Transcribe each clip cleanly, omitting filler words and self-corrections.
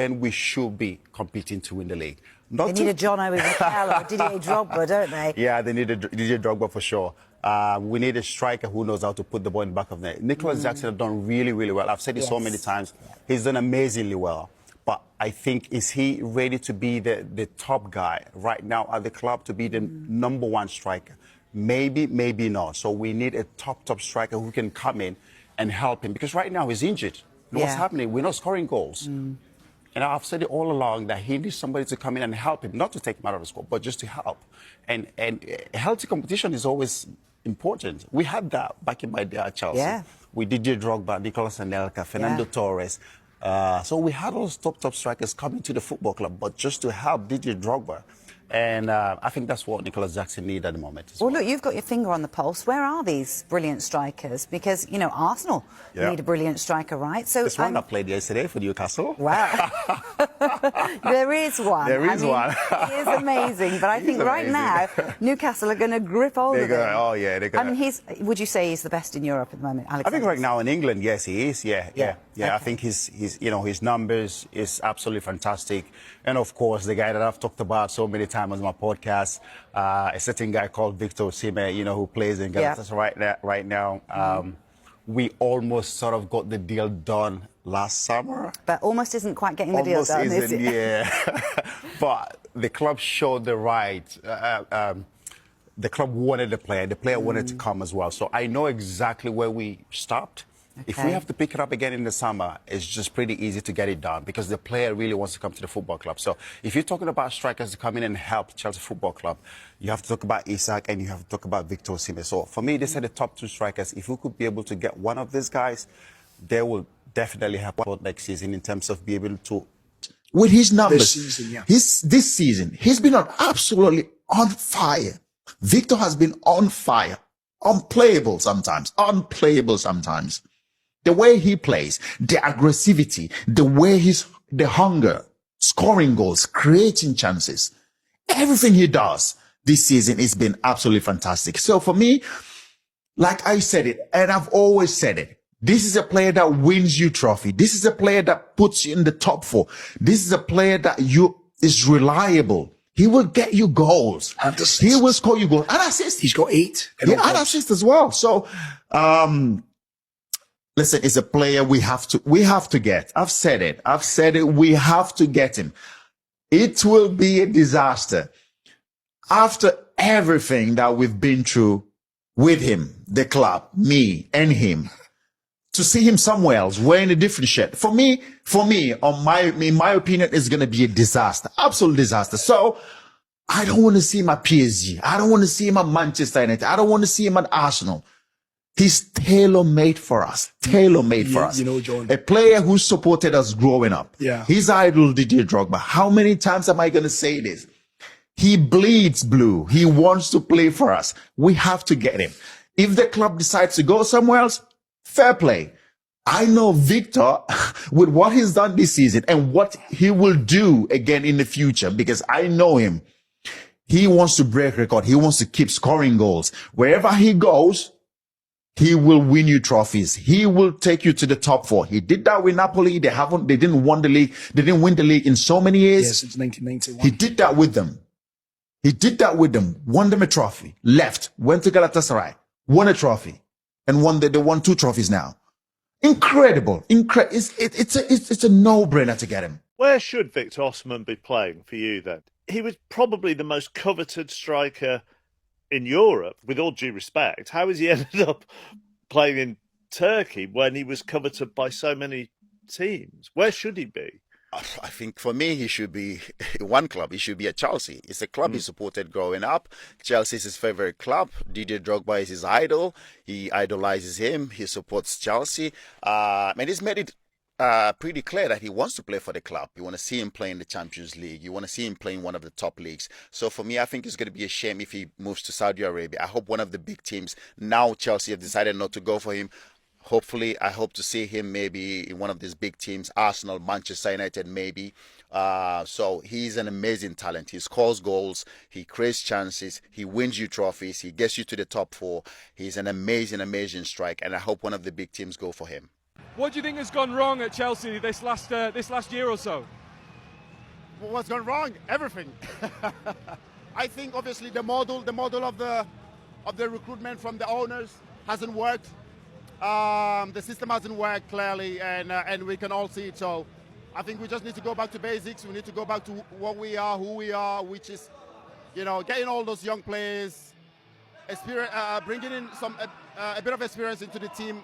and we should be competing to win the league. They need a John Obi Mikel or Didier Drogba, don't they? Yeah, they need a Didier Drogba for sure. We need a striker who knows how to put the ball in the back of the net. Nicholas Jackson has done really, really well. I've said it so many times. He's done amazingly well. But I think, is he ready to be the top guy right now at the club, to be the number one striker? Maybe, maybe not. So we need a top striker who can come in and help him. Because right now he's injured. What's happening? We're not scoring goals. And I've said it all along that he needs somebody to come in and help him, not to take him out of the squad, but just to help. And healthy competition is always important. We had that back in my day at Chelsea. Yeah. We did Didier Drogba, Nicolas Anelka, Fernando Torres. So we had all those top strikers coming to the football club, but just to help Didier Drogba. And I think that's what Nicholas Jackson needs at the moment. Well, look, you've got your finger on the pulse. Where are these brilliant strikers? Because, you know, Arsenal need a brilliant striker, right? So this one that played yesterday for Newcastle. Wow. There is one. There is one. He is amazing. But I think right now, Newcastle are going to grip hold of him. Oh, yeah. I mean, would you say he's the best in Europe at the moment, Alex? I think right now in England, yes, he is. Yeah. Okay. I think his numbers is absolutely fantastic. And of course, the guy that I've talked about so many times on my podcast, a certain guy called Victor Osimhen, who plays in Galatasaray right now. We almost sort of got the deal done last summer. But almost isn't quite getting the deal done, is it? Yeah. But the club showed the right. The club wanted the player wanted to come as well. So I know exactly where we stopped. Okay. If we have to pick it up again in the summer, it's just pretty easy to get it done because the player really wants to come to the football club. So if you're talking about strikers to come in and help Chelsea Football Club, you have to talk about Isak and you have to talk about Victor Osimhen. So for me, these are the top two strikers. If we could be able to get one of these guys, they will definitely help out next season in terms of being able to... With his numbers, this season, he's been absolutely on fire. Victor has been on fire. Unplayable sometimes. The way he plays, the aggressivity, the way the hunger, scoring goals, creating chances, everything he does this season has been absolutely fantastic. So for me, like I said it, and I've always said it, this is a player that wins you trophy. This is a player that puts you in the top four. This is a player that is reliable. He will get you goals. He will score you goals. And assists. He's got 8. And assists as well. So, listen, it's a player we have to get. I've said it. We have to get him. It will be a disaster. After everything that we've been through with him, the club, me and him, to see him somewhere else wearing a different shirt. For me, in my opinion, it's going to be a disaster. Absolute disaster. So I don't want to see him at PSG. I don't want to see him at Manchester United. I don't want to see him at Arsenal. He's tailor-made for us. Tailor-made for us. You know, John. A player who supported us growing up. Yeah. His idol, Didier Drogba. How many times am I going to say this? He bleeds blue. He wants to play for us. We have to get him. If the club decides to go somewhere else, fair play. I know Victor, with what he's done this season and what he will do again in the future, because I know him. He wants to break record. He wants to keep scoring goals. Wherever he goes, he will win you trophies. He will take you to the top four. He did that with Napoli. They didn't win the league. They didn't win the league in so many years. Yeah, since 1991. He did that with them. Won them a trophy. Left. Went to Galatasaray. Won a trophy. And they won 2 trophies now. Incredible. It's a no-brainer to get him. Where should Victor Osimhen be playing for you then? He was probably the most coveted striker in Europe, with all due respect. How has he ended up playing in Turkey when he was coveted by so many teams? Where should he be? I think for me, he should be one club. He should be at Chelsea. It's a club he supported growing up. Chelsea is his favorite club. Didier Drogba is his idol. He idolizes him. He supports Chelsea. And he's made it pretty clear that he wants to play for the club. You want to see him play in the Champions League. You want to see him play in one of the top leagues. So for me, I think it's going to be a shame if he moves to Saudi Arabia. I hope one of the big teams, now Chelsea have decided not to go for him. Hopefully, I hope to see him maybe in one of these big teams, Arsenal, Manchester United, maybe. So he's an amazing talent. He scores goals, he creates chances, he wins you trophies, he gets you to the top 4. He's an amazing striker, and I hope one of the big teams go for him. What do you think has gone wrong at Chelsea this last year or so? What's gone wrong? Everything. I think obviously the model of the recruitment from the owners hasn't worked. The system hasn't worked clearly, and we can all see it. So I think we just need to go back to basics. We need to go back to what we are, who we are, which is, getting all those young players, experience, bringing in a bit of experience into the team,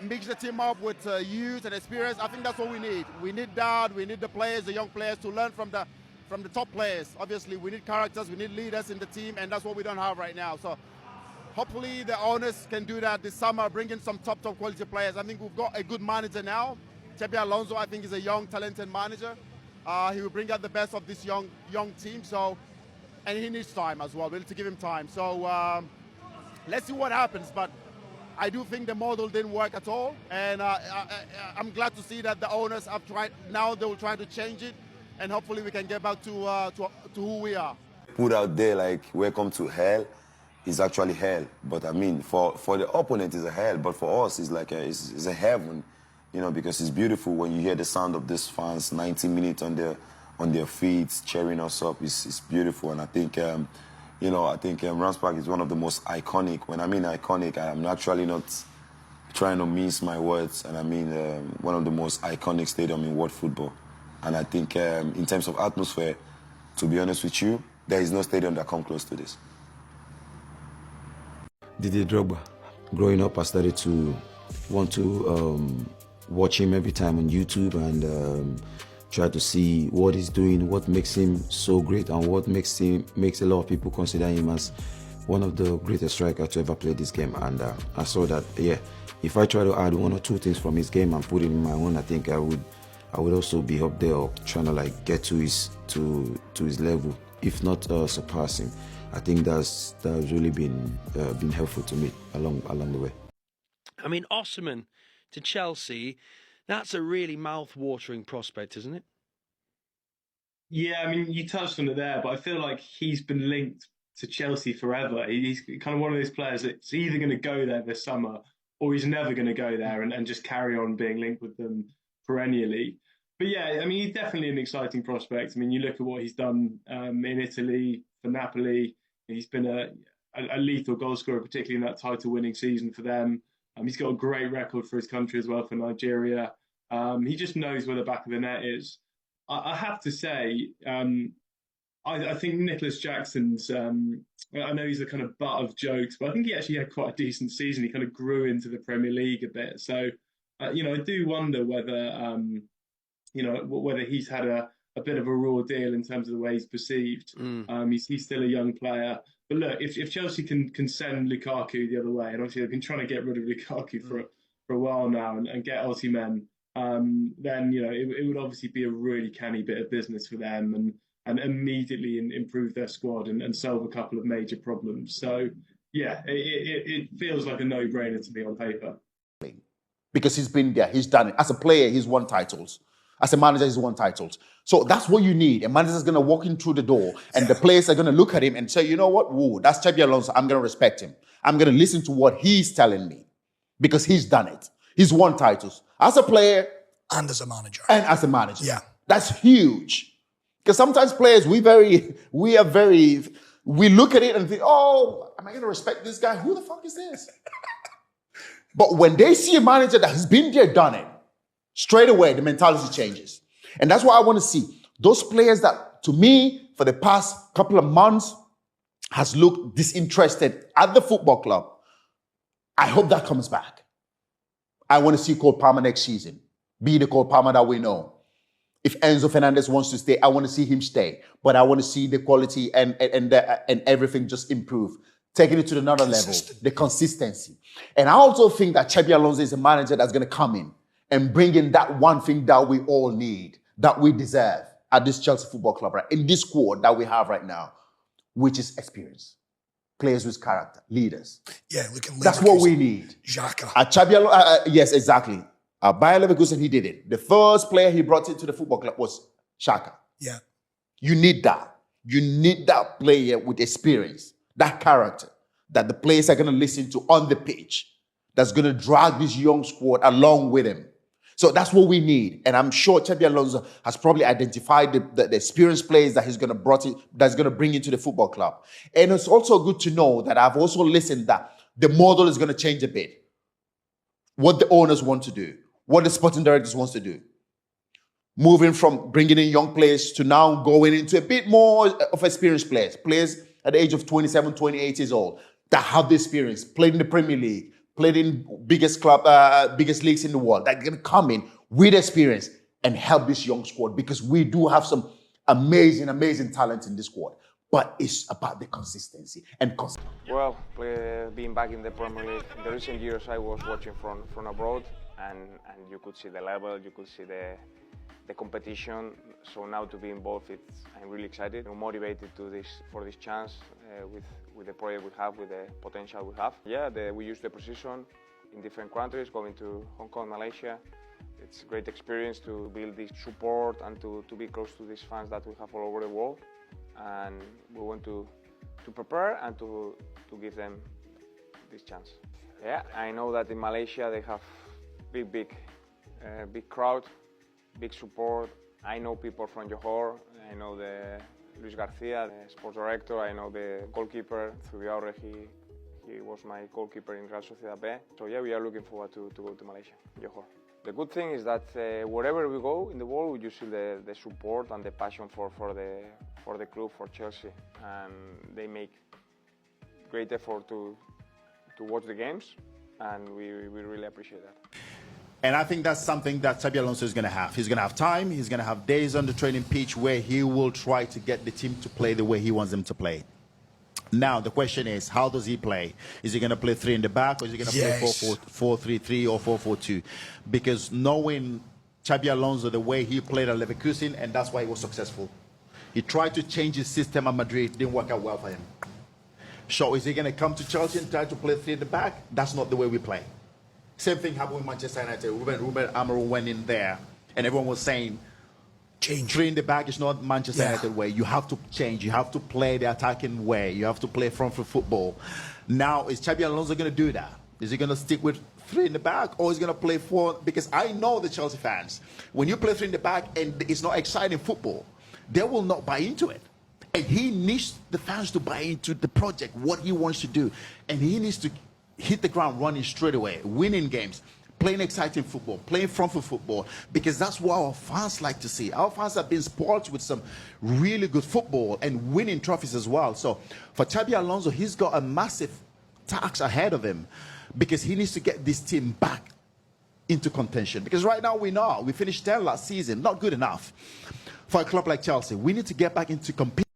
mix the team up with youth and experience. I think that's what we need. We need that. We need the players, the young players, to learn from the top players. Obviously, we need characters, we need leaders in the team, and that's what we don't have right now. So hopefully the owners can do that this summer, bring in some top quality players. I think we've got a good manager now. Xabi Alonso, I think, is a young, talented manager. He will bring out the best of this young team. So, and he needs time as well. We need to give him time. So let's see what happens. But I do think the model didn't work at all, and I'm glad to see that the owners have tried. Now they will try to change it, and hopefully we can get back to who we are. Put out there like welcome to hell is actually hell, but I mean for the opponent it's a hell, but for us it's like it's a heaven, because it's beautiful when you hear the sound of these fans 90 minutes on their feet cheering us up. It's beautiful, and I think. I think Rams Park is one of the most iconic. When I mean iconic, I'm actually not trying to mince my words, and I mean one of the most iconic stadium in world football. And I think in terms of atmosphere, to be honest with you, there is no stadium that comes close to this. Didier Drogba. Growing up, I started to want to watch him every time on YouTube and try to see what he's doing, what makes him so great, and what makes a lot of people consider him as one of the greatest strikers to ever play this game. And I saw that, if I try to add one or two things from his game and put it in my own, I think I would also be up there, or trying to get to his level, if not surpassing. I think that's really been helpful to me along the way. I mean, Osimhen to Chelsea, that's a really mouth-watering prospect, isn't it? Yeah, I mean, you touched on it there, but I feel like he's been linked to Chelsea forever. He's kind of one of those players that's either going to go there this summer or he's never going to go there and just carry on being linked with them perennially. But yeah, I mean, he's definitely an exciting prospect. I mean, you look at what he's done in Italy for Napoli. He's been a lethal goal scorer, particularly in that title-winning season for them. He's got a great record for his country as well, for Nigeria. He just knows where the back of the net is. I have to say, I think Nicholas Jackson's, I know he's a kind of butt of jokes, but I think he actually had quite a decent season. He kind of grew into the Premier League a bit. So, I do wonder whether, whether he's had a bit of a raw deal in terms of the way he's perceived. He's still a young player. But look, if Chelsea can send Lukaku the other way, and obviously they've been trying to get rid of Lukaku for a while now and get Osimhen, then it would obviously be a really canny bit of business for them and immediately improve their squad and solve a couple of major problems. So yeah, it feels like a no-brainer to me on paper. Because he's been there, he's done it. As a player, he's won titles. As a manager, he's won titles. So that's what you need. A manager's going to walk in through the door, and the players are going to look at him and say, you know what? Whoa, that's Xabi Alonso. I'm going to respect him. I'm going to listen to what he's telling me because he's done it. He's won titles. As a player. And as a manager. And as a manager. Yeah. That's huge. Because sometimes players, we look at it and think, oh, am I going to respect this guy? Who the fuck is this? But when they see a manager that has been there, done it, straight away, the mentality changes. And that's what I want to see. Those players that, to me, for the past couple of months, has looked disinterested at the football club. I hope that comes back. I want to see Cole Palmer next season. Be the Cole Palmer that we know. If Enzo Fernandez wants to stay, I want to see him stay. But I want to see the quality and everything just improve. Taking it to another level. The consistency. And I also think that Xabi Alonso is a manager that's going to come in and bring in that one thing that we all need, that we deserve at this Chelsea Football Club, right? In this squad that we have right now, which is experience. Players with character, leaders. Yeah, we can. That's what we need. Xhaka. Yes, exactly. Bayer Leverkusen, he did it. The first player he brought into the football club was Xhaka. Yeah. You need that. You need that player with experience, that character, that the players are going to listen to on the pitch, that's going to drag this young squad along with him. So that's what we need. And I'm sure Xabi Alonso has probably identified the experienced players that that's going to bring into the football club. And it's also good to know that I've also listened that the model is going to change a bit. What the owners want to do, what the sporting directors wants to do. Moving from bringing in young players to now going into a bit more of experienced players at the age of 27, 28 years old that have the experience, played in the Premier League, played in biggest leagues in the world, that can come in with experience and help this young squad, because we do have some amazing talent in this squad. But it's about the consistency and Well, being back in the Premier League, in the recent years I was watching from abroad, and you could see the level, you could see the competition. So now to be involved, I'm really excited, motivated for this chance with the project we have, with the potential we have. Yeah, we use the position in different countries, going to Hong Kong, Malaysia. It's a great experience to build this support and to be close to these fans that we have all over the world. And we want to prepare and to give them this chance. Yeah, I know that in Malaysia they have big crowd, big support. I know people from Johor. I know the Luis Garcia, the sports director. I know the goalkeeper, Zubiaurre. He was my goalkeeper in Real Sociedad B. So yeah, we are looking forward to go to Malaysia, Johor. The good thing is that wherever we go in the world, you see the support and the passion for the club, for Chelsea, and they make great effort to watch the games, and we really appreciate that. And I think that's something that Xabi Alonso is going to have. He's going to have time. He's going to have days on the training pitch where he will try to get the team to play the way he wants them to play. Now, the question is, how does he play? Is he going to play 3 in the back, or is he going to play 4-3-3 or 4-4-2? Because knowing Xabi Alonso, the way he played at Leverkusen, and that's why he was successful. He tried to change his system at Madrid, didn't work out well for him. So is he going to come to Chelsea and try to play 3 in the back? That's not the way we play. Same thing happened with Manchester United. Ruben Amorim went in there, and everyone was saying, change. 3 in the back is not Manchester United way. You have to change. You have to play the attacking way. You have to play front foot football. Now, is Xabi Alonso going to do that? Is he going to stick with 3 in the back, or is he going to play 4? Because I know the Chelsea fans, when you play 3 in the back and it's not exciting football, they will not buy into it. And he needs the fans to buy into the project, what he wants to do. And he needs to hit the ground running straight away, winning games, playing exciting football, playing front foot football, because that's what our fans like to see. Our fans have been spoiled with some really good football and winning trophies as well. So for Xabi Alonso, he's got a massive task ahead of him, because he needs to get this team back into contention. Because right now we finished 10th last season, not good enough. For a club like Chelsea, we need to get back into competition.